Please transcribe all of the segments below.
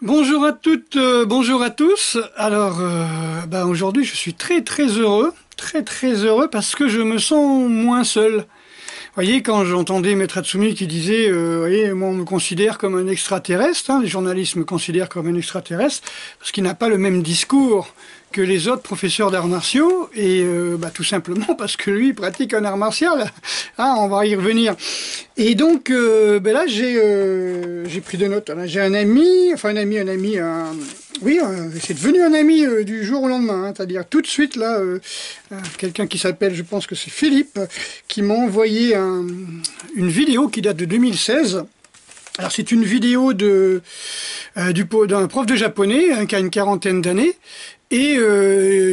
Bonjour à toutes, bonjour à tous. Alors, aujourd'hui, je suis très heureux parce que je me sens moins seul. Vous voyez, quand j'entendais Maître Hatsumi qui disait, voyez, moi on me considère comme un extraterrestre, les journalistes me considèrent comme un extraterrestre, parce qu'il n'a pas le même discours que les autres professeurs d'arts martiaux, et tout simplement parce que lui il pratique un art martial. On va y revenir. Et donc là j'ai pris des notes. J'ai un ami, c'est devenu un ami du jour au lendemain, c'est-à-dire tout de suite là, quelqu'un qui s'appelle, je pense que c'est Philippe, qui m'a envoyé une vidéo qui date de 2016. Alors c'est une vidéo d'un prof de japonais qui a une quarantaine d'années et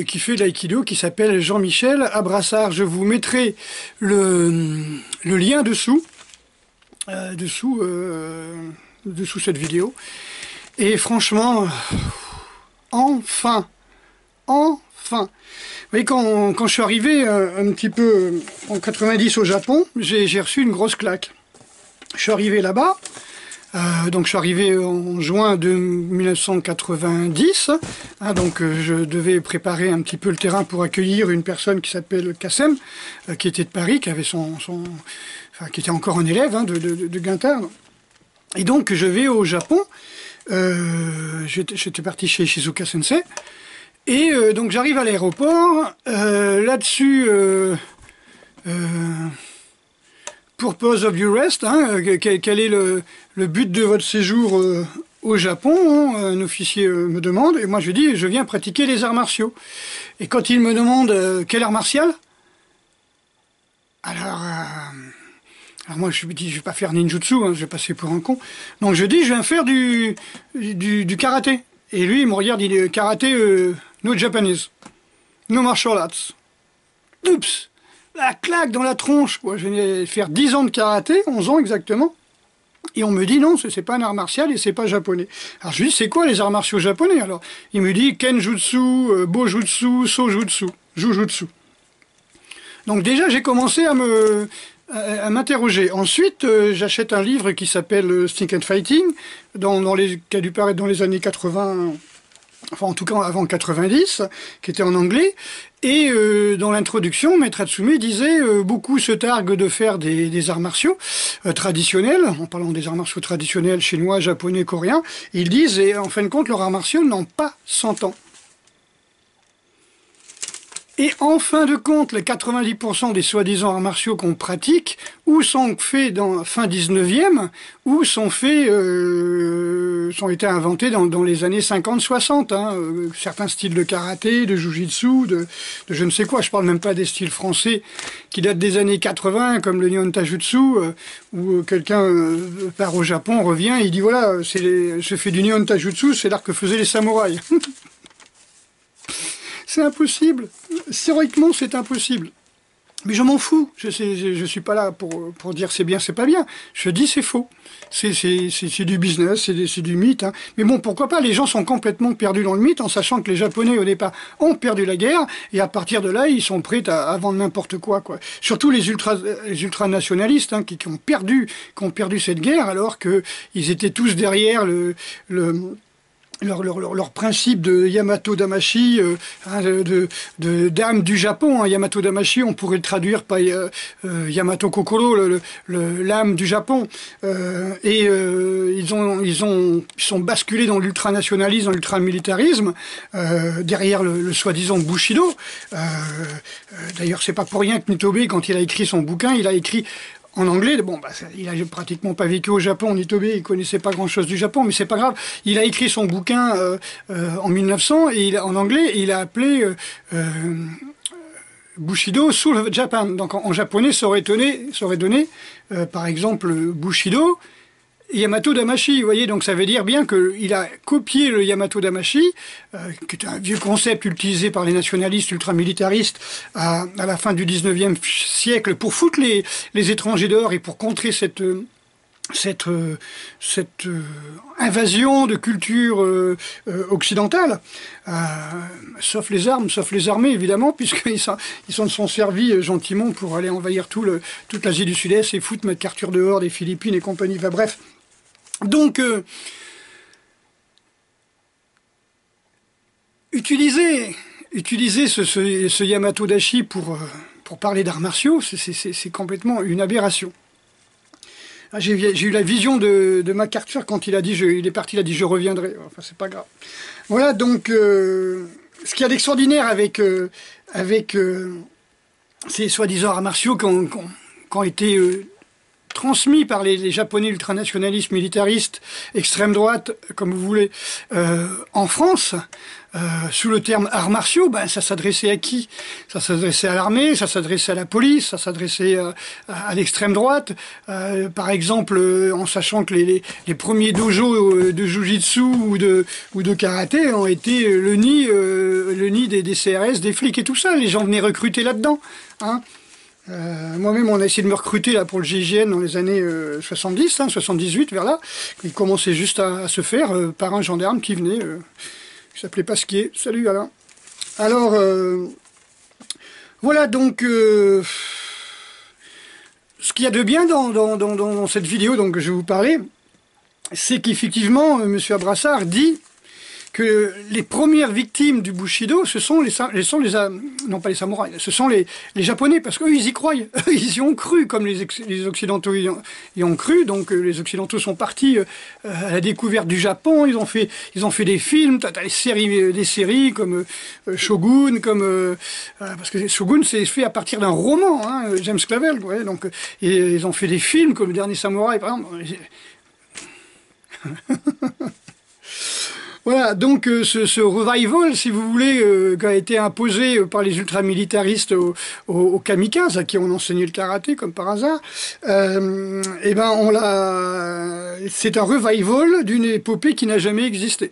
qui fait de l'aïkido, qui s'appelle Jean-Michel Abrassard. Je vous mettrai le lien dessous cette vidéo. Et franchement, enfin. Vous voyez, quand je suis arrivé un petit peu en 90 au Japon, j'ai reçu une grosse claque. Je suis arrivé là-bas, donc je suis arrivé en juin de 1990, donc je devais préparer un petit peu le terrain pour accueillir une personne qui s'appelle Kassem, qui était de Paris, qui avait qui était encore un élève de Guintard. Et donc je vais au Japon, j'étais parti chez Shizuka Sensei, et donc j'arrive à l'aéroport, là-dessus, purpose of your rest, quel est le but de votre séjour au Japon, un officier me demande, et moi je lui dis, je viens pratiquer les arts martiaux. Et quand il me demande quel art martial, alors moi je lui dis, je vais pas faire ninjutsu, je vais passer pour un con, donc je dis, je viens faire du karaté. Et lui il me regarde, il dit, karaté no Japanese, no martial arts. Oups, la claque dans la tronche, quoi. Je venais faire 10 ans de karaté, 11 ans exactement, et on me dit non, c'est pas un art martial et c'est pas japonais. Alors je lui dis, c'est quoi les arts martiaux japonais alors? Il me dit kenjutsu, bojutsu, sojutsu, jujutsu. Donc déjà j'ai commencé à m'interroger. Ensuite, j'achète un livre qui s'appelle Stick and Fighting, qui a dû paraître dans les années 80, enfin en tout cas avant 90, qui était en anglais, et dans l'introduction, Maître Hatsumi disait beaucoup se targuent de faire des arts martiaux traditionnels, en parlant des arts martiaux traditionnels chinois, japonais, coréens, ils disent, et en fin de compte, leurs arts martiaux n'ont pas 100 ans. Et en fin de compte, les 90% des soi-disant arts martiaux qu'on pratique, ou sont faits dans fin 19e, ou sont été inventés dans les années 50-60. Certains styles de karaté, de jujitsu, de je ne sais quoi. Je parle même pas des styles français qui datent des années 80, comme le Nihon Tajutsu, où quelqu'un part au Japon, revient, et il dit voilà, je fais du Nihon Tajutsu, c'est l'art que faisaient les samouraïs. C'est impossible. Théoriquement, c'est impossible. Mais je m'en fous. Je suis pas là pour dire c'est bien, c'est pas bien. Je dis c'est faux. C'est du business, c'est du mythe. Mais bon, pourquoi pas? Les gens sont complètement perdus dans le mythe, en sachant que les Japonais, au départ, ont perdu la guerre, et à partir de là, ils sont prêts à vendre n'importe quoi. Surtout les ultranationalistes, qui ont perdu cette guerre, alors qu'ils étaient tous derrière leur principe de Yamato Damashi, de dame du Japon. Yamato Damashi, on pourrait le traduire par Yamato Kokoro, l'âme du Japon. Ils sont basculés dans l'ultranationalisme, dans l'ultramilitarisme, derrière le soi-disant Bushido. D'ailleurs, c'est pas pour rien que Nitobe, quand il a écrit son bouquin, il a écrit en anglais. Bon, il a pratiquement pas vécu au Japon, Nitobe, il connaissait pas grand-chose du Japon, mais c'est pas grave. Il a écrit son bouquin en 1900 et en anglais, il a appelé Bushido Soul of Japan. Donc en japonais, ça aurait donné, par exemple, Bushido Yamato Damashi, vous voyez, donc ça veut dire bien qu'il a copié le Yamato Damashi, qui est un vieux concept utilisé par les nationalistes ultramilitaristes à la fin du 19e siècle pour foutre les étrangers dehors et pour contrer cette invasion de culture occidentale, sauf les armes, sauf les armées évidemment, puisqu'ils s'en sont servis gentiment pour aller envahir toute l'Asie du Sud-Est et foutre MacArthur dehors des Philippines et compagnie. Enfin bref. Donc utiliser ce Yamato Dashi pour parler d'arts martiaux, c'est complètement une aberration. J'ai eu la vision de MacArthur quand il a dit, il est parti, il a dit je reviendrai. Enfin, c'est pas grave. Voilà, donc, ce qu'il y a d'extraordinaire avec ces soi-disant arts martiaux qui ont été transmis par les Japonais ultranationalistes, militaristes, extrême droite, comme vous voulez, en France, sous le terme arts martiaux, ben, ça s'adressait à qui? Ça s'adressait à l'armée, ça s'adressait à la police, ça s'adressait à l'extrême droite. Par exemple, en sachant que les premiers dojos de Jiu-Jitsu ou de karaté ont été le nid des CRS, des flics et tout ça. Les gens venaient recruter là-dedans, hein. Moi-même, on a essayé de me recruter là pour le GIGN dans les années 70, 78, vers là. Il commençait juste à se faire par un gendarme qui venait, qui s'appelait Pasquier. Salut Alain. Alors, voilà donc ce qu'il y a de bien dans cette vidéo donc, que je vais vous parler, c'est qu'effectivement, M. Abrassard dit que les premières victimes du Bushido, ce sont non pas les samouraïs, ce sont les Japonais, parce qu'eux, ils y croient, ils y ont cru, comme les Occidentaux y ont cru, donc les Occidentaux sont partis à la découverte du Japon, ils ont fait des films, t'as des séries comme Shogun, parce que Shogun, c'est fait à partir d'un roman, hein, James Clavell, ouais, donc, et ils ont fait des films comme Le Dernier Samouraï, par exemple. Voilà, donc ce revival, si vous voulez, qui a été imposé par les ultramilitaristes aux kamikazes, à qui on enseignait le karaté, comme par hasard, eh ben c'est un revival d'une épopée qui n'a jamais existé.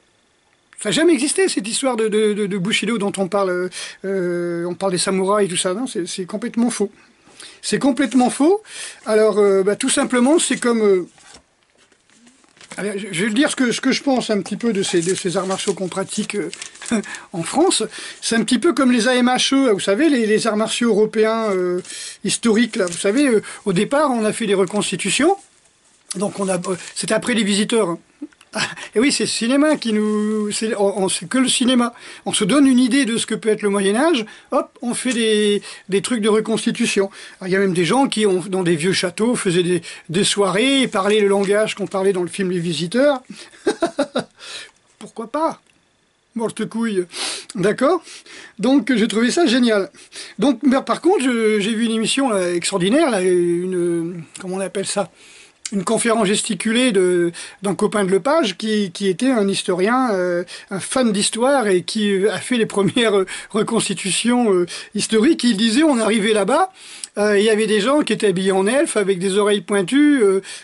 Ça n'a jamais existé, cette histoire de Bushido dont on parle des samouraïs et tout ça, non, c'est complètement faux. C'est complètement faux. Alors, tout simplement, c'est comme... Alors, je vais dire ce que je pense un petit peu de ces arts martiaux qu'on pratique en France. C'est un petit peu comme les AMHE, vous savez, les arts martiaux européens historiques. Là, vous savez, au départ, on a fait des reconstitutions. Donc, c'était après les visiteurs. Hein. Et oui, c'est le cinéma qui nous... C'est que le cinéma. On se donne une idée de ce que peut être le Moyen-Âge, hop, on fait des trucs de reconstitution. Alors, il y a même des gens qui, dans des vieux châteaux, faisaient des soirées et parlaient le langage qu'on parlait dans le film Les Visiteurs. Pourquoi pas? Morte couille. D'accord? Donc, j'ai trouvé ça génial. Donc, par contre, j'ai vu une émission là, extraordinaire, là, comment on appelle ça? Une conférence gesticulée d'un copain de Lepage qui était un historien, un fan d'histoire et qui a fait les premières reconstitutions historiques. Il disait, on arrivait là-bas, il y avait des gens qui étaient habillés en elfes avec des oreilles pointues,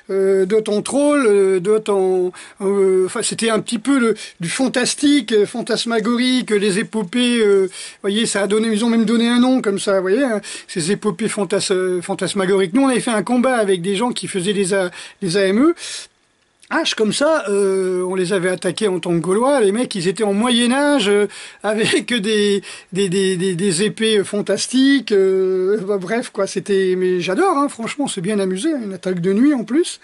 d'autres en troll, d'autres en... Enfin, c'était un petit peu du fantastique, fantasmagorique, les épopées... vous voyez, ça a donné, ils ont même donné un nom comme ça, vous voyez, hein, ces épopées fantasmagoriques. Nous, on avait fait un combat avec des gens qui faisaient des AME. Comme ça, on les avait attaqués en tant que Gaulois. Les mecs, ils étaient en Moyen-Âge avec des épées fantastiques. Bref, quoi, c'était... Mais j'adore, hein, franchement, c'est bien amusé. Une attaque de nuit, en plus.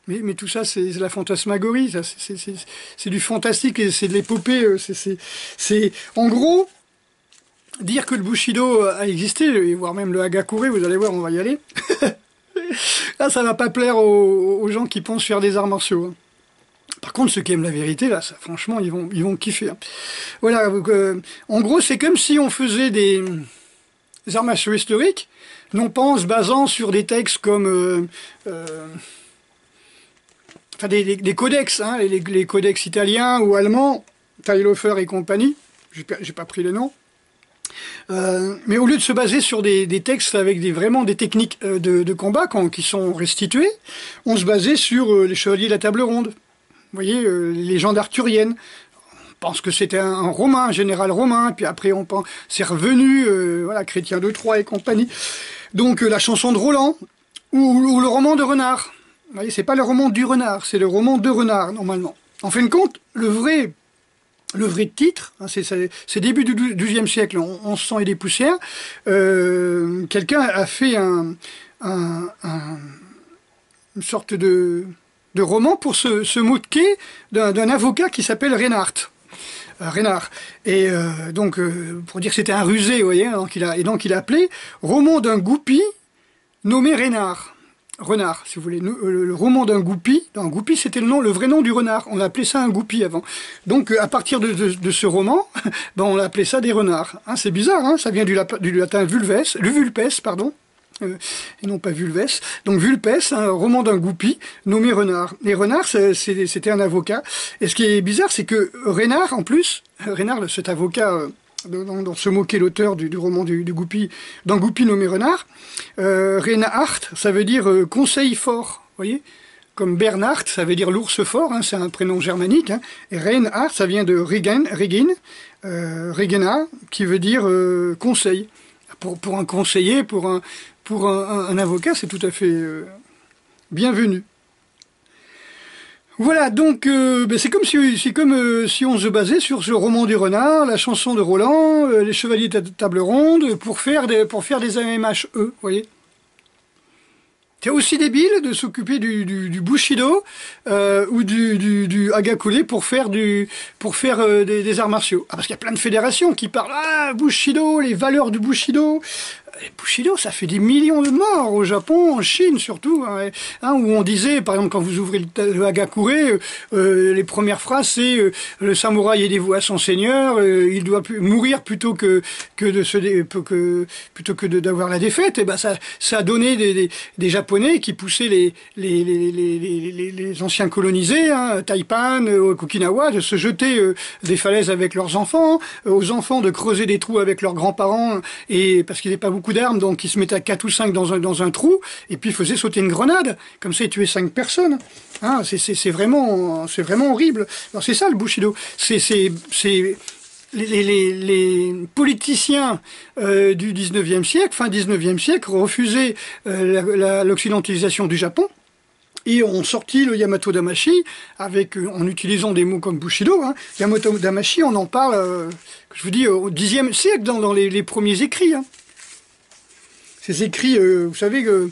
Mais tout ça, c'est la fantasmagorie. C'est du fantastique et c'est de l'épopée. En gros, dire que le Bushido a existé, voire même le Hagakure, vous allez voir, on va y aller. Là, ça va pas plaire aux gens qui pensent faire des arts martiaux. Hein. Par contre, ceux qui aiment la vérité, là, ça, franchement, ils vont kiffer. Hein. Voilà, donc, en gros, c'est comme si on faisait des arts martiaux historiques, non pas en se basant sur des textes comme... enfin, des codex, hein, les codex italiens ou allemands, Taillefer et compagnie, j'ai pas pris les noms. Mais au lieu de se baser sur des textes avec vraiment des techniques de combat qui sont restituées, on se basait sur les chevaliers de la table ronde. Vous voyez, les légendes arthuriennes. On pense que c'était un romain, un général romain, puis après c'est revenu, voilà, Chrétien de Troyes et compagnie. Donc la chanson de Roland, ou le roman de Renard. Vous voyez, c'est pas le roman du renard, c'est le roman de Renard, normalement. En fin de compte, le vrai titre, hein, c'est début du XIIe siècle, 1100 et des poussières, quelqu'un a fait une sorte de roman pour se moquer d'un avocat qui s'appelle Reinhardt. Reynard. Et donc, pour dire que c'était un rusé, vous voyez, donc il a appelé roman d'un goupil nommé Reynard. Renard, si vous voulez. Le roman d'un goupil. Un goupil, c'était le vrai nom du renard. On appelait ça un goupil avant. Donc, à partir de ce roman, ben, on appelait ça des renards. Hein, c'est bizarre, hein, ça vient du latin vulpes, pardon. Et non pas vulves. Donc vulpes, un roman d'un goupil nommé Renard. Et Renard, c'était un avocat. Et ce qui est bizarre, c'est que Renard, en plus, Renard, cet avocat dont se moquait l'auteur du roman du goupil, d'un goupil nommé Renard, Reinhardt, ça veut dire conseil fort, vous voyez, comme Bernhard, ça veut dire l'ours fort, hein, c'est un prénom germanique, hein, et Reinhardt, ça vient de Regena, qui veut dire conseil. Pour un conseiller, pour un avocat, c'est tout à fait bienvenu. Voilà, donc c'est comme si on se basait sur ce roman du renard, la chanson de Roland, les chevaliers de table ronde, pour faire des AMHE, vous voyez. C'est aussi débile de s'occuper du Bushido ou du Hagakure pour faire des arts martiaux. Ah, parce qu'il y a plein de fédérations qui parlent Bushido, les valeurs du Bushido. Les Bushido, ça fait des millions de morts au Japon, en Chine surtout, hein, où on disait, par exemple, quand vous ouvrez le Hagakure, les premières phrases, c'est le samouraï est dévoué à son seigneur, il doit mourir plutôt que d'avoir la défaite. Et ben ça a donné des Japonais qui poussaient les anciens colonisés, hein, Taipan, Okinawa, de se jeter des falaises avec leurs enfants, aux enfants de creuser des trous avec leurs grands-parents, et parce qu'il n'y avait pas beaucoup d'armes, donc ils se mettaient à 4 ou 5 dans un trou, et puis ils faisaient sauter une grenade, comme ça ils tuaient 5 personnes. Hein, c'est vraiment horrible. Alors c'est ça le Bushido. Les politiciens du 19e siècle, fin 19e siècle, refusaient l'occidentalisation du Japon, et ont sorti le Yamato Damashi en utilisant des mots comme Bushido. Hein. Yamato Damashi, on en parle, je vous dis, au 10e siècle, dans les premiers écrits. Hein. Ces écrits, vous savez que...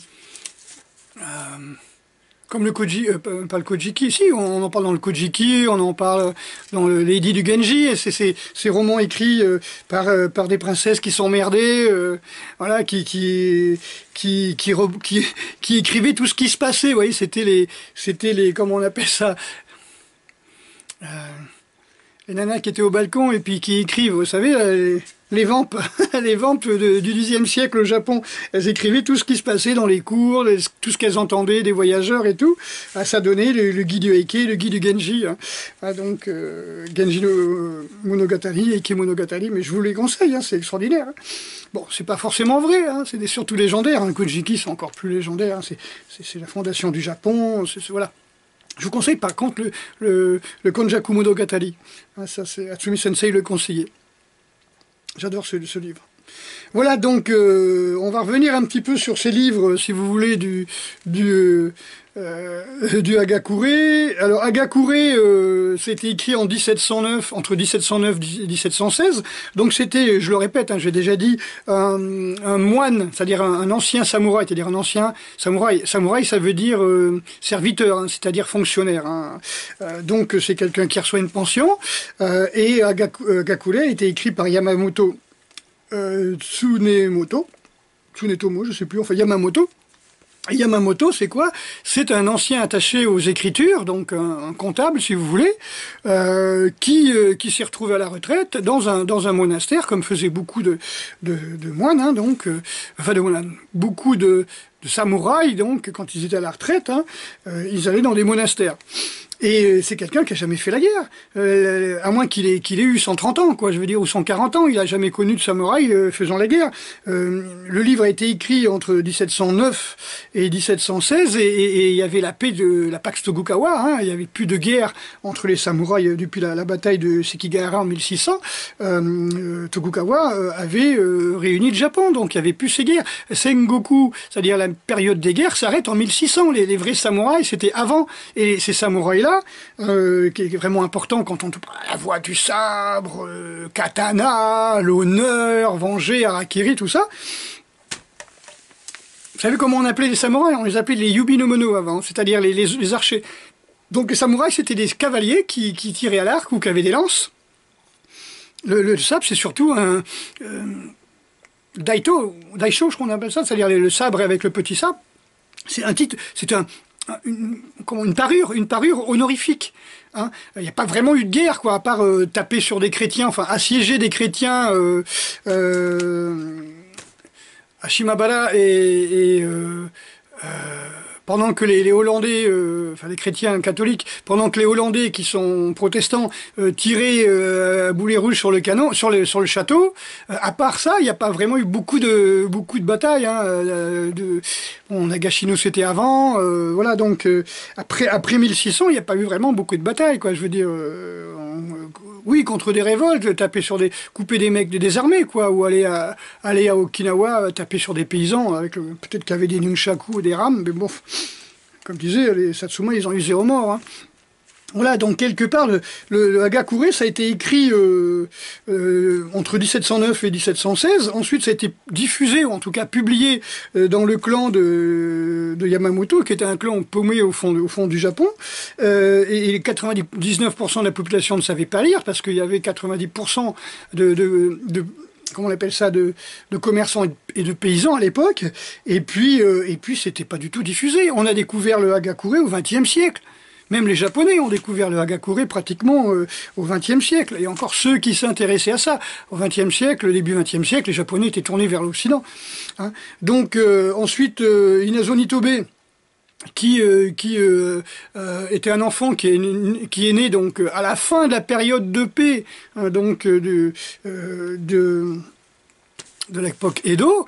comme le Koji, pas le Kojiki, si, on en parle dans le Kojiki, on en parle dans le Lady du Genji, et c'est ces romans écrits par des princesses qui s'emmerdaient, voilà, qui écrivaient tout ce qui se passait, vous voyez, c'était les, comment on appelle ça, les nanas qui étaient au balcon et puis qui écrivent, vous savez, les vampes, les vampes du Xe siècle au Japon, elles écrivaient tout ce qui se passait dans les cours, tout ce qu'elles entendaient des voyageurs et tout. Ah, ça donnait le guide du Heike, le guide du Genji. Hein. Ah, donc, Genji no Monogatari, Heike Monogatari, mais je vous les conseille, hein, c'est extraordinaire. Hein. Bon, c'est pas forcément vrai, hein, c'est surtout légendaire. Hein. Kojiki, c'est encore plus légendaire. Hein, c'est la fondation du Japon, voilà. Je vous conseille par contre le Konjaku Monogatari. Hein, ça, c'est Atsumi Sensei le conseiller. J'adore ce livre. Voilà, donc on va revenir un petit peu sur ces livres, si vous voulez, du Hagakure. Alors Hagakure, c'était écrit en 1709, entre 1709 et 1716. Donc c'était, je le répète, hein, j'ai déjà dit, un moine, c'est-à-dire un ancien samouraï, c'est-à-dire un ancien samouraï. Samouraï, ça veut dire serviteur, hein, c'est-à-dire fonctionnaire. Hein. Donc c'est quelqu'un qui reçoit une pension. Et Hagakure a été écrit par Yamamoto Tsunetomo, je sais plus, enfin Yamamoto. Yamamoto, c'est quoi? C'est un ancien attaché aux écritures, donc un comptable, si vous voulez, qui s'est retrouvé à la retraite dans un monastère, comme faisaient beaucoup de moines, hein, donc, beaucoup de samouraïs, donc, quand ils étaient à la retraite, hein, ils allaient dans des monastères. Et c'est quelqu'un qui a jamais fait la guerre, à moins qu'il ait eu 130 ans, quoi, je veux dire, ou 140 ans, il a jamais connu de samouraï faisant la guerre. Le livre a été écrit entre 1709 et 1716, et il y avait la paix de la Pax Tokugawa, hein, il y avait plus de guerre entre les samouraïs depuis la bataille de Sekigahara en 1600. Tokugawa avait réuni le Japon, donc il y avait plus ces guerres. Sengoku, c'est-à-dire la période des guerres, s'arrête en 1600. Les vrais samouraïs, c'était avant, et ces samouraïs-là, qui est vraiment important quand on parle la voie du sabre, katana, l'honneur, venger, harakiri, tout ça. Vous savez comment on appelait les samouraïs? On les appelait les yubi no mono avant, c'est-à-dire les archers. Donc les samouraïs, c'était des cavaliers qui tiraient à l'arc ou qui avaient des lances. Le sabre, c'est surtout un daisho, je crois qu'on appelle ça, c'est-à-dire le sabre avec le petit sabre. C'est un titre, c'est une parure honorifique. Hein. Il n'y a pas vraiment eu de guerre, quoi, à part taper sur des chrétiens, enfin assiéger des chrétiens à Shimabara pendant que les Hollandais, enfin les chrétiens catholiques, pendant que les Hollandais qui sont protestants tiraient à boulet rouge sur le canon, sur le château. À part ça, il n'y a pas vraiment eu beaucoup de batailles. Hein, Nagashino c'était avant, voilà. Donc après 1600, il n'y a pas eu vraiment beaucoup de batailles, quoi. Je veux dire. Oui, contre des révoltes, couper des mecs des armées, quoi, ou aller à Okinawa, taper sur des paysans, avec peut-être qu'il y avait des nunchaku ou des rames, mais bon, comme disait, les Satsuma, ils ont eu 0 mort. Hein. Voilà, donc quelque part, le Hagakure, ça a été écrit entre 1709 et 1716. Ensuite, ça a été diffusé, ou en tout cas publié, dans le clan de Yamamoto, qui était un clan paumé au fond du Japon. Et 99% de la population ne savait pas lire, parce qu'il y avait 90% comment on appelle ça, de commerçants et de paysans à l'époque. Et puis c'était pas du tout diffusé. On a découvert le Hagakure au XXe siècle. Même les Japonais ont découvert le Hagakure pratiquement au XXe siècle. Et encore ceux qui s'intéressaient à ça. Au XXe siècle, début XXe siècle, les Japonais étaient tournés vers l'Occident. Hein. Donc ensuite, Inazo Nitobe, qui était un enfant qui est né donc à la fin de la période de paix, hein, donc de l'époque Edo,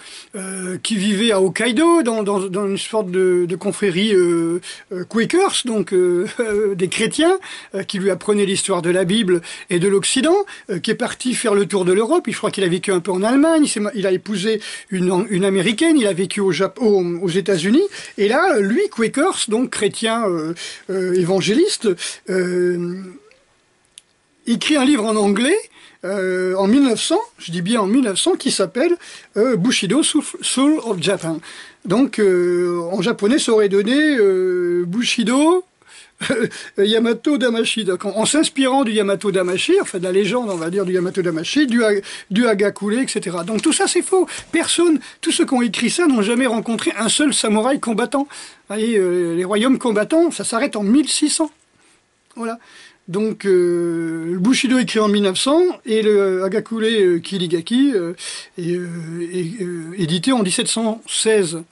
qui vivait à Hokkaido dans une sorte de confrérie Quakers, donc des chrétiens, qui lui apprenaient l'histoire de la Bible et de l'Occident, qui est parti faire le tour de l'Europe. Je crois qu'il a vécu un peu en Allemagne, il a épousé une Américaine, il a vécu aux États-Unis, et là, lui, Quakers, donc chrétien évangéliste, écrit un livre en anglais, en 1900, je dis bien en 1900, qui s'appelle Bushido Soul of Japan. Donc, en japonais, ça aurait donné Bushido Yamato Damashi. Donc, en s'inspirant du Yamato Damashi, enfin de la légende, on va dire, du Yamato Damashi, du Hagakure, etc. Donc tout ça, c'est faux. Tous ceux qui ont écrit ça n'ont jamais rencontré un seul samouraï combattant. Vous voyez, les royaumes combattants, ça s'arrête en 1600. Voilà. Donc, le Bushido écrit en 1900 et le Hagakure Kirigaki est édité en 1716.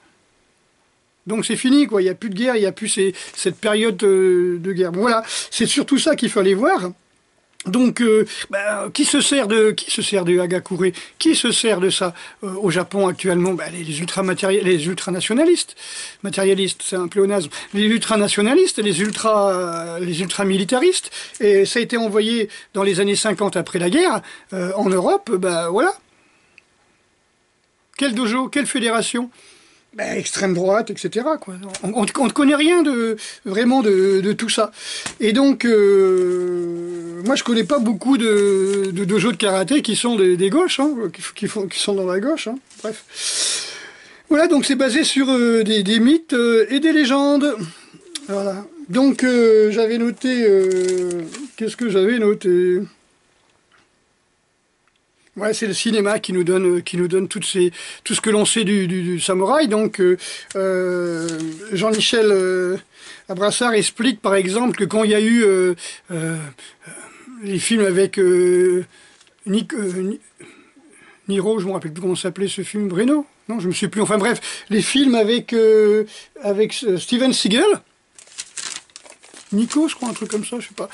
Donc c'est fini, quoi. Il n'y a plus de guerre, il n'y a plus cette période de guerre. Bon, voilà, c'est surtout ça qu'il fallait voir. Donc, qui se sert du Hagakure? Qui se sert de ça au Japon actuellement? Les ultranationalistes, matérialistes, c'est un pléonasme. Les ultranationalistes, les ultramilitaristes. Et ça a été envoyé dans les années 50 après la guerre en Europe. Voilà. Quel dojo, quelle fédération? Extrême droite, etc. Quoi. On ne connaît rien vraiment de tout ça. Et donc, moi, je connais pas beaucoup de dojos de karaté qui sont des gauches, hein, qui sont dans la gauche. Hein. Bref. Voilà, donc c'est basé sur des mythes et des légendes. Voilà. Donc, j'avais noté... qu'est-ce que j'avais noté ? Ouais, c'est le cinéma qui nous donne tout ce que l'on sait du samouraï. Donc, Jean-Michel Abrassard explique, par exemple, que quand il y a eu les films avec Niro, je me rappelle plus comment s'appelait ce film, Breno? Non, je me souviens plus. Enfin bref, les films avec Steven Seagal. Nico, je crois, un truc comme ça, je sais pas.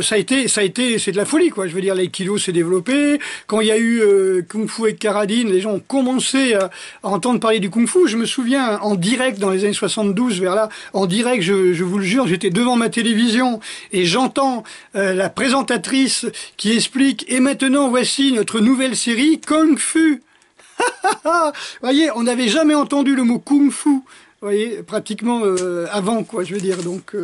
Ça a été, c'est de la folie, quoi. Je veux dire, l'aïkido s'est développé. Quand il y a eu Kung Fu avec Karadin, les gens ont commencé à entendre parler du Kung Fu. Je me souviens, en direct, dans les années 72, vers là, en direct, je vous le jure, j'étais devant ma télévision et j'entends la présentatrice qui explique, et maintenant, voici notre nouvelle série, Kung Fu. Voyez, on n'avait jamais entendu le mot Kung Fu. Vous voyez, pratiquement avant, quoi, je veux dire. Donc,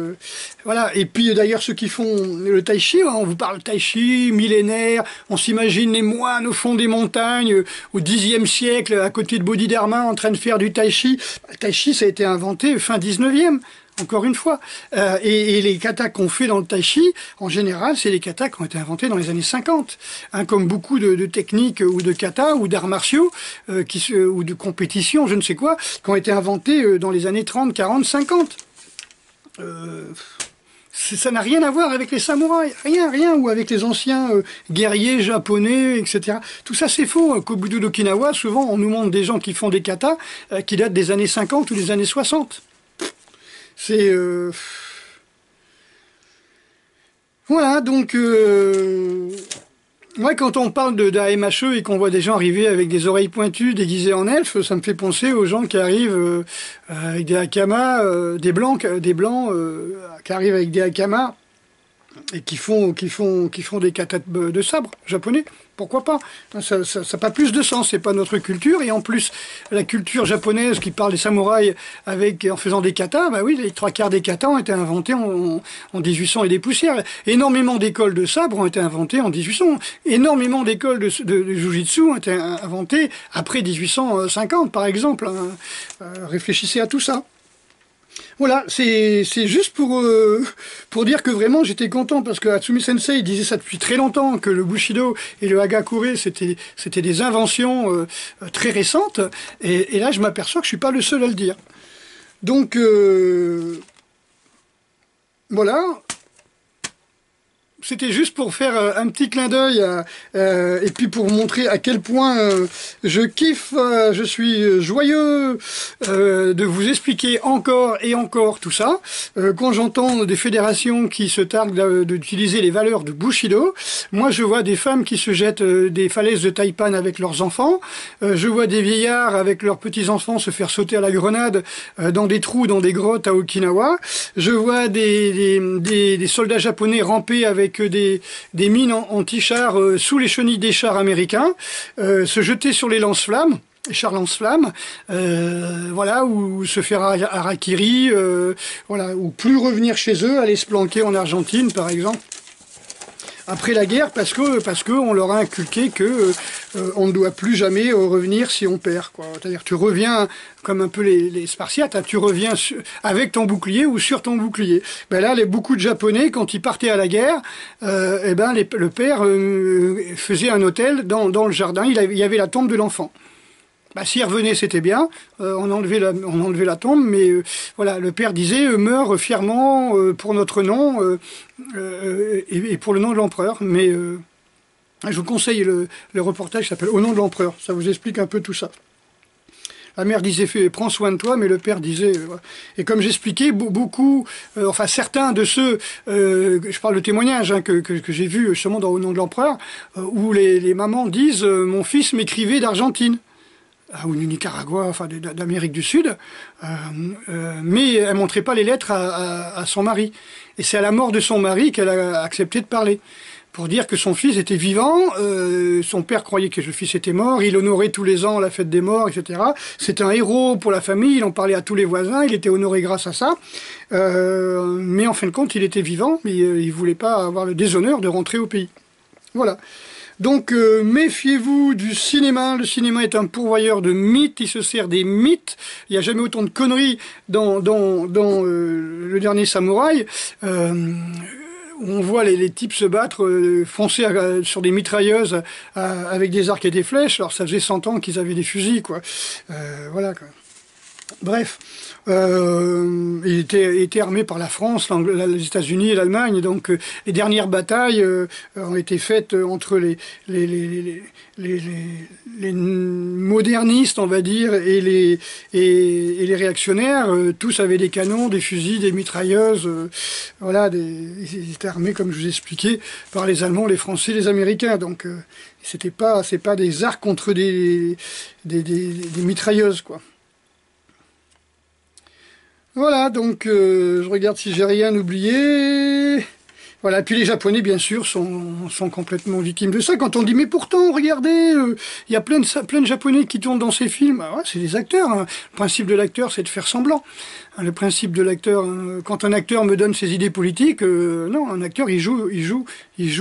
voilà. Et puis, d'ailleurs, ceux qui font le tai chi, hein, on vous parle tai chi, millénaire, on s'imagine les moines au fond des montagnes, au Xe siècle, à côté de Bodhidharma, en train de faire du tai chi. Le tai chi, ça a été inventé fin 19e. encore une fois. Et les katas qu'on fait dans le tai chi, en général, c'est les katas qui ont été inventés dans les années 50. Hein, comme beaucoup de techniques ou de katas ou d'arts martiaux ou de compétition, je ne sais quoi, qui ont été inventés dans les années 30, 40, 50. Ça n'a rien à voir avec les samouraïs, rien, ou avec les anciens guerriers japonais, etc. Tout ça, c'est faux. Kobudo d'Okinawa, souvent, on nous montre des gens qui font des katas qui datent des années 50 ou des années 60. C'est... Voilà, donc... Ouais, quand on parle d'AMHE et qu'on voit des gens arriver avec des oreilles pointues, déguisés en elfes, ça me fait penser aux gens qui arrivent avec des hakamas, des blancs qui arrivent avec des hakamas et qui font des katas de sabre japonais. Pourquoi pas? Ça n'a pas plus de sens, c'est pas notre culture. Et en plus, la culture japonaise qui parle des samouraïs en faisant des katas, bah oui, les 3/4 des katas ont été inventés en 1800 et des poussières. Énormément d'écoles de sabre ont été inventées en 1800. Énormément d'écoles de jujitsu ont été inventées après 1850, par exemple. Réfléchissez à tout ça. Voilà, c'est juste pour dire que vraiment j'étais content parce que Hatsumi Sensei disait ça depuis très longtemps, que le Bushido et le Hagakure c'était des inventions très récentes, et là je m'aperçois que je suis pas le seul à le dire. Donc voilà. C'était juste pour faire un petit clin d'œil et puis pour montrer à quel point je kiffe, je suis joyeux de vous expliquer encore et encore tout ça. Quand j'entends des fédérations qui se targuent d'utiliser les valeurs de Bushido, moi je vois des femmes qui se jettent des falaises de Taipan avec leurs enfants, je vois des vieillards avec leurs petits-enfants se faire sauter à la grenade dans des trous, dans des grottes à Okinawa, je vois des soldats japonais ramper avec des mines anti-chars sous les chenilles des chars américains, se jeter sur les lance-flammes, les chars lance-flammes, voilà, ou se faire harakiri, voilà, ou plus revenir chez eux, aller se planquer en Argentine, par exemple, après la guerre, parce que on leur a inculqué que on ne doit plus jamais revenir si on perd, quoi. C'est-à-dire tu reviens comme un peu les Spartiates, hein, tu reviens avec ton bouclier ou sur ton bouclier. Ben là, beaucoup de Japonais, quand ils partaient à la guerre, le père faisait un hôtel dans le jardin. Il y avait la tombe de l'enfant. Bah, s'il revenait, c'était bien. On enlevait la tombe, mais voilà, le père disait meurs fièrement pour notre nom et pour le nom de l'empereur. Mais je vous conseille le reportage qui s'appelle Au nom de l'empereur. Ça vous explique un peu tout ça. La mère disait prends soin de toi, mais le père disait voilà. Et comme j'expliquais, beaucoup, enfin certains de ceux, je parle de témoignages hein, que j'ai vus justement dans Au nom de l'empereur, où les mamans disent mon fils m'écrivait d'Argentine. Ou du Nicaragua, enfin d'Amérique du Sud, mais elle montrait pas les lettres à son mari. Et c'est à la mort de son mari qu'elle a accepté de parler, pour dire que son fils était vivant, son père croyait que le fils était mort, il honorait tous les ans la fête des morts, etc. C'est un héros pour la famille, il en parlait à tous les voisins, il était honoré grâce à ça, mais en fin de compte il était vivant, mais il voulait pas avoir le déshonneur de rentrer au pays. Voilà. Donc, méfiez-vous du cinéma. Le cinéma est un pourvoyeur de mythes. Il se sert des mythes. Il n'y a jamais autant de conneries dans le dernier Samouraï. On voit les types se battre, foncer sur des mitrailleuses avec des arcs et des flèches. Alors, ça faisait 100 ans qu'ils avaient des fusils, quoi. Voilà, quoi. Bref. Il était armé par la France, les États-Unis et l'Allemagne. Donc les dernières batailles ont été faites entre les modernistes, on va dire, et les réactionnaires. Tous avaient des canons, des fusils, des mitrailleuses. Voilà, ils étaient armés, comme je vous ai expliqué, par les Allemands, les Français, les Américains. Donc c'est pas des arcs contre des mitrailleuses, quoi. Voilà, donc je regarde si j'ai rien oublié. Voilà, puis les Japonais, bien sûr, sont complètement victimes de ça. Quand on dit, mais pourtant, regardez, il y a plein de Japonais qui tournent dans ces films. Ah ouais, c'est des acteurs. Hein. Le principe de l'acteur, c'est de faire semblant. Hein, le principe de l'acteur, quand un acteur me donne ses idées politiques, non, un acteur, il joue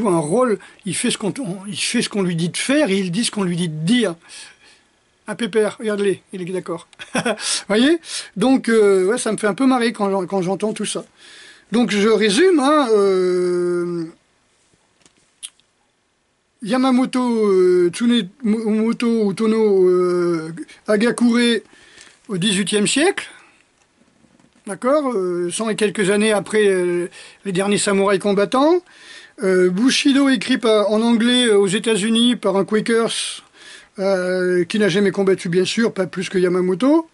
un rôle. Il fait ce qu'on lui dit de faire et il dit ce qu'on lui dit de dire. un pépère, regardez, il est d'accord. Voyez? Donc, ouais, ça me fait un peu marrer quand j'entends tout ça. Donc, je résume, hein, Yamamoto Tsunemoto Utono Hagakure au XVIIIe siècle, d'accord, 100 et quelques années après les derniers samouraïs combattants. Bushido écrit en anglais aux États-Unis par un Quakers qui n'a jamais combattu, bien sûr, pas plus que Yamamoto.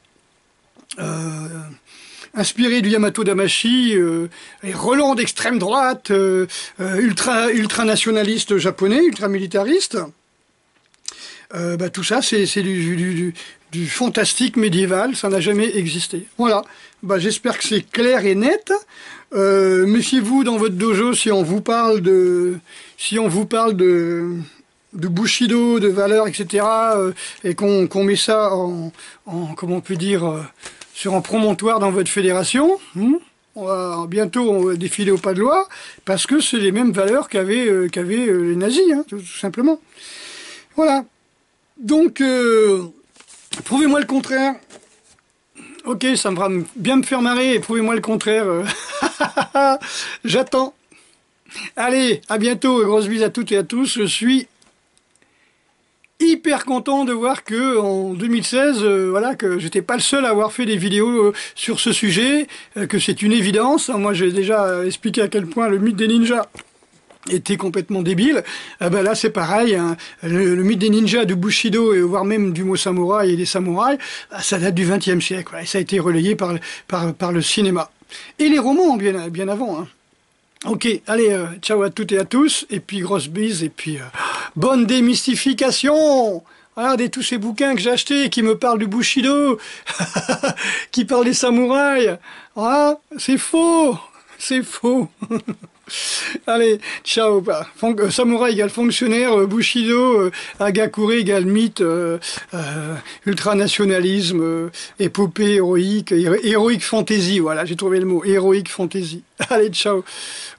Inspiré du Yamato Damashi, et Roland d'extrême droite, ultra nationaliste japonais, ultra-militariste. Tout ça, c'est du fantastique médiéval, ça n'a jamais existé. Voilà, j'espère que c'est clair et net. Méfiez-vous dans votre dojo si on vous parle de Bushido, de valeurs, etc., et qu'on met ça en comment on peut dire, sur un promontoire dans votre fédération. Bientôt on va défiler au pas de loi, parce que c'est les mêmes valeurs qu'avaient les nazis, hein, tout simplement. Voilà. Donc, prouvez-moi le contraire. Ok, ça va bien me faire marrer, et prouvez-moi le contraire. J'attends. Allez, à bientôt, grosse bise à toutes et à tous. Je suis hyper content de voir que en 2016, voilà, que j'étais pas le seul à avoir fait des vidéos sur ce sujet, que c'est une évidence. Moi, j'ai déjà expliqué à quel point le mythe des ninjas était complètement débile. Là, c'est pareil, hein. Le mythe des ninjas, du Bushido, et voire même du mot samouraï et des samouraïs, ça date du XXe siècle. Voilà, et ça a été relayé par le cinéma. Et les romans, bien avant, hein. Ok, allez, ciao à toutes et à tous, et puis grosse bise, et puis bonne démystification. Regardez tous ces bouquins que j'ai achetés qui me parlent du Bushido, qui parlent des samouraïs. Ah, c'est faux, c'est faux. Allez, ciao. Samouraï égale fonctionnaire, Bushido, Hagakure égale mythe, ultranationalisme, épopée héroïque, héroïque fantasy, voilà, j'ai trouvé le mot, héroïque fantasy. Allez, ciao.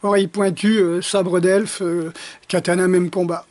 Oreille pointue, sabre d'elfe, katana, même combat.